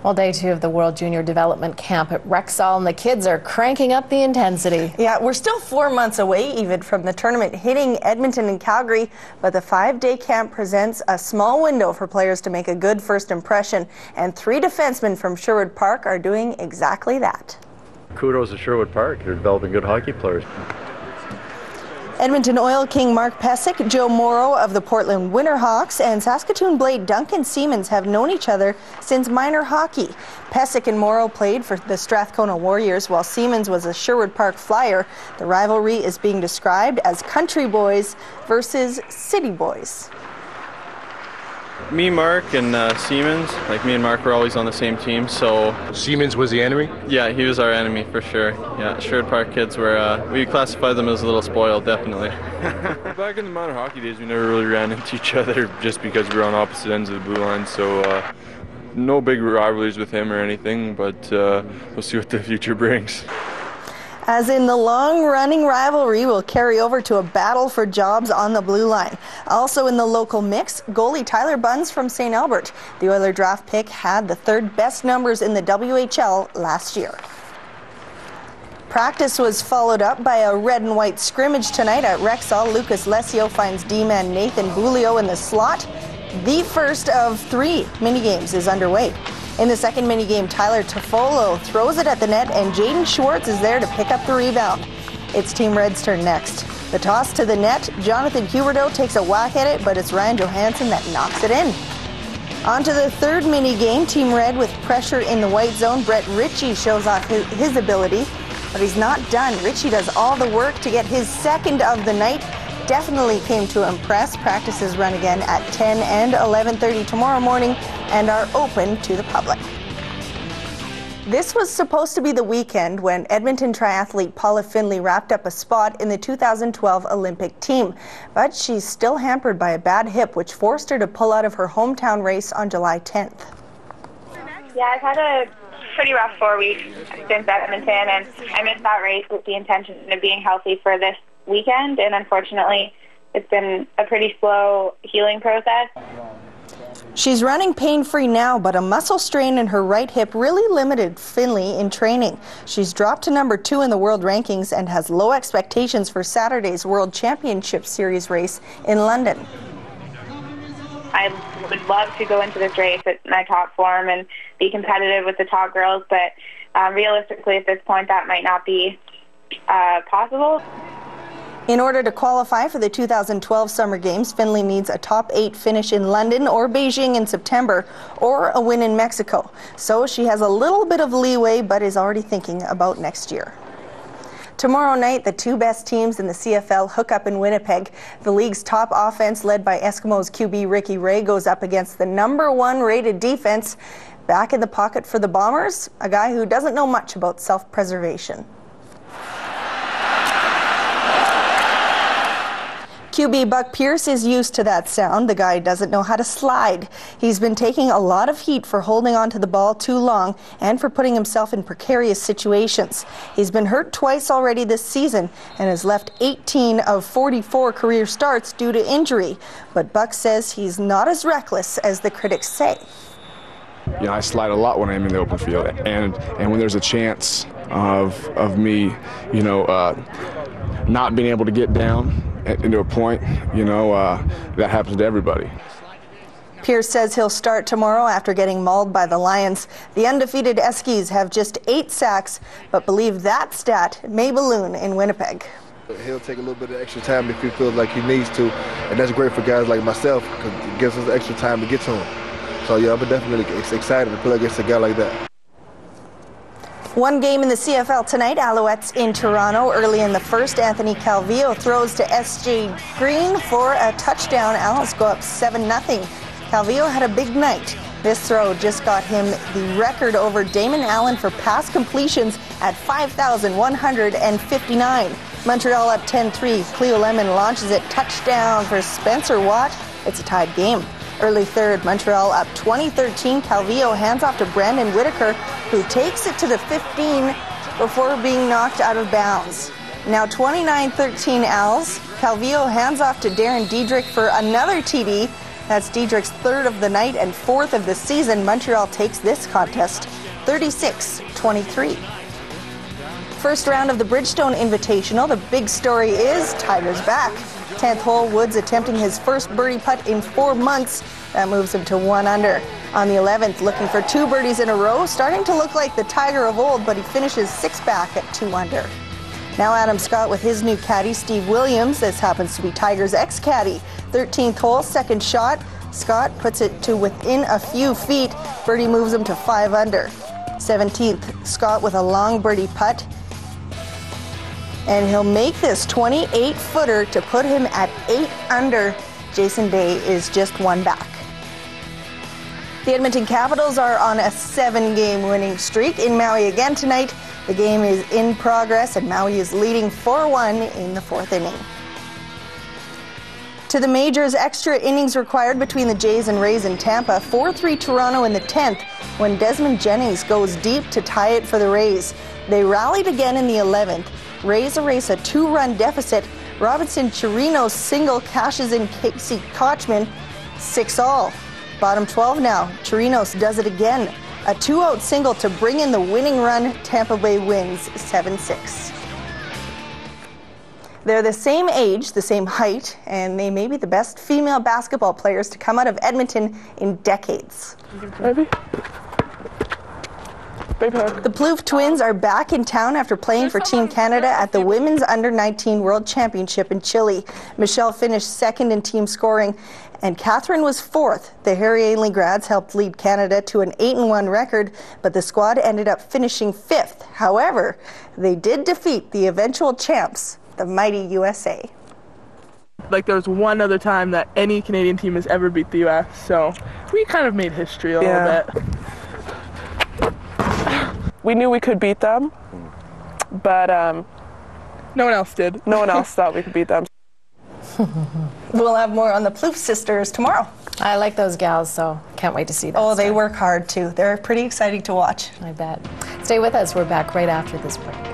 Well, day 2 of the World Junior Development Camp at Rexall, and the kids are cranking up the intensity. Yeah, we're still 4 months away even from the tournament hitting Edmonton and Calgary, but the 5-day camp presents a small window for players to make a good first impression, and 3 defensemen from Sherwood Park are doing exactly that. Kudos to Sherwood Park. They're developing good hockey players. Edmonton Oil King Mark Pesic, Joe Morrow of the Portland Winterhawks, and Saskatoon Blade Duncan Siemens have known each other since minor hockey. Pesic and Morrow played for the Strathcona Warriors, while Siemens was a Sherwood Park Flyer. The rivalry is being described as country boys versus city boys. Me, Mark, and Siemens, me and Mark were always on the same team, so... Siemens was the enemy? Yeah, he was our enemy for sure. Yeah, Sherwood Park kids were, we classified them as a little spoiled, definitely. Back in the minor hockey days, we never really ran into each other just because we were on opposite ends of the blue line, so no big rivalries with him or anything, but we'll see what the future brings. As in, the long-running rivalry will carry over to a battle for jobs on the blue line. Also in the local mix, goalie Tyler Bunns from St. Albert. The Oiler draft pick had the 3rd best numbers in the WHL last year. Practice was followed up by a red and white scrimmage tonight at Rexall. Lucas Lesio finds D-man Nathan Bulio in the slot. The first of 3 minigames is underway. In the second minigame, Tyler Toffolo throws it at the net, and Jaden Schwartz is there to pick up the rebound. It's Team Red's turn next. The toss to the net, Jonathan Huberdeau takes a whack at it, but it's Ryan Johansson that knocks it in. On to the 3rd minigame, Team Red with pressure in the white zone. Brett Ritchie shows off his ability, but he's not done. Ritchie does all the work to get his 2nd of the night. Definitely came to impress. Practices run again at 10 and 11:30 tomorrow morning and are open to the public. This was supposed to be the weekend when Edmonton triathlete Paula Finley wrapped up a spot in the 2012 Olympic team, but she's still hampered by a bad hip, which forced her to pull out of her hometown race on July 10th. Yeah, I've had a pretty rough 4 weeks since Edmonton, and I missed that race with the intention of being healthy for this weekend, and unfortunately it's been a pretty slow healing process. She's running pain-free now, but a muscle strain in her right hip really limited Finley in training. She's dropped to number 2 in the world rankings and has low expectations for Saturday's World Championship Series race in London. I would love to go into this race at my top form and be competitive with the top girls, but realistically at this point that might not be possible. In order to qualify for the 2012 Summer Games, Finley needs a top 8 finish in London or Beijing in September, or a win in Mexico. So she has a little bit of leeway, but is already thinking about next year. Tomorrow night, the 2 best teams in the CFL hook up in Winnipeg. The league's top offense, led by Eskimos QB Ricky Ray, goes up against the number 1 rated defense. Back in the pocket for the Bombers, a guy who doesn't know much about self-preservation. QB Buck Pierce is used to that sound. The guy doesn't know how to slide. He's been taking a lot of heat for holding on to the ball too long and for putting himself in precarious situations. He's been hurt twice already this season and has left 18 of 44 career starts due to injury. But Buck says he's not as reckless as the critics say. You know, I slide a lot when I'm in the open field, and when there's a chance of me, not being able to get down into a point, that happens to everybody. Pierce says he'll start tomorrow after getting mauled by the Lions. The undefeated Eskies have just 8 sacks, but believe that stat may balloon in Winnipeg. He'll take a little bit of extra time if he feels like he needs to, and that's great for guys like myself because it gives us extra time to get to him. So yeah, I'm definitely excited to play against a guy like that. One game in the CFL tonight, Alouettes in Toronto. Early in the first, Anthony Calvillo throws to S.J. Green for a touchdown. Owls go up 7-0. Calvillo had a big night. This throw just got him the record over Damon Allen for pass completions at 5,159. Montreal up 10-3. Cleo Lemon launches it touchdown for Spencer Watt. It's a tied game. Early third, Montreal up 20-13. Calvillo hands off to Brandon Whitaker, who takes it to the 15 before being knocked out of bounds. Now 29-13 Owls. Calvillo hands off to Darren Diedrich for another TD. That's Diedrich's third of the night and fourth of the season. Montreal takes this contest 36-23. First round of the Bridgestone Invitational. The big story is Tiger's back. 10th hole, Woods attempting his first birdie putt in 4 months. That moves him to 1 under. On the 11th, looking for 2 birdies in a row, starting to look like the Tiger of old, but he finishes 6 back at 2 under. Now Adam Scott with his new caddy, Steve Williams. This happens to be Tiger's ex-caddy. 13th hole, second shot. Scott puts it to within a few feet. Birdie moves him to 5 under. 17th, Scott with a long birdie putt. And he'll make this 28-footer to put him at 8 under. Jason Day is just 1 back. The Edmonton Capitals are on a 7-game winning streak in Maui again tonight. The game is in progress and Maui is leading 4-1 in the 4th inning. To the majors, extra innings required between the Jays and Rays in Tampa. 4-3 Toronto in the 10th when Desmond Jennings goes deep to tie it for the Rays. They rallied again in the 11th. Rays erase a 2-run deficit. Robinson Chirinos single cashes in Casey Kochman. 6-all. Bottom 12 now. Chirinos does it again. A 2-out single to bring in the winning run. Tampa Bay wins 7-6. They're the same age, the same height, and they may be the best female basketball players to come out of Edmonton in decades. Maybe. The Plouffe twins are back in town after playing for Team Canada at the Women's Under-19 World Championship in Chile. Michelle finished second in team scoring, and Catherine was fourth. The Harry Ainley grads helped lead Canada to an 8-1 record, but the squad ended up finishing fifth. However, they did defeat the eventual champs, the mighty USA. Like, there's one other time that any Canadian team has ever beat the US, so we kind of made history a little bit. We knew we could beat them, but no one else did. No one else thought we could beat them. We'll have more on the Plouffe sisters tomorrow. I like those gals, so can't wait to see that. Oh, they work hard too. They're pretty exciting to watch. I bet. Stay with us. We're back right after this break.